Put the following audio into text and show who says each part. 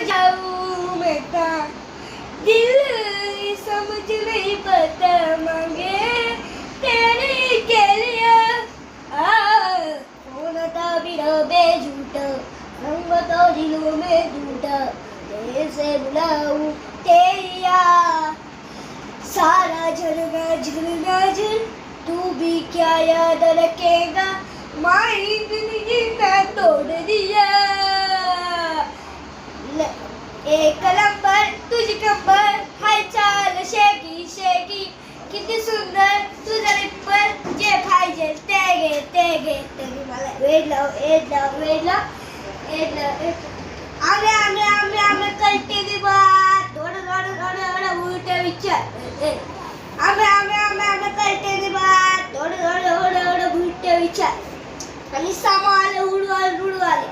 Speaker 1: जाऊं मैं कहाँ दिल समझ नहीं पाता मांगे तेरे के लिए होता बिना बेझूठा रंग तो दिलों में झूठा कैसे बुलाऊं तेरी याद सारा झरना झरना झर तू भी क्या याद रखेगा माई जिंदगी मैं तोड़ दिया एक नंबर तुझी कंबर हाय चाल शेकी शेकी किती सुंदर तुझा रिप्पर जे पाहिजे ते घे तरी मला वेड लाव आम्ही कळते दे बा थोडं उलट विचार आम्ही कळते दे बा थोडं उलट विचार आणि सामाल उडवाले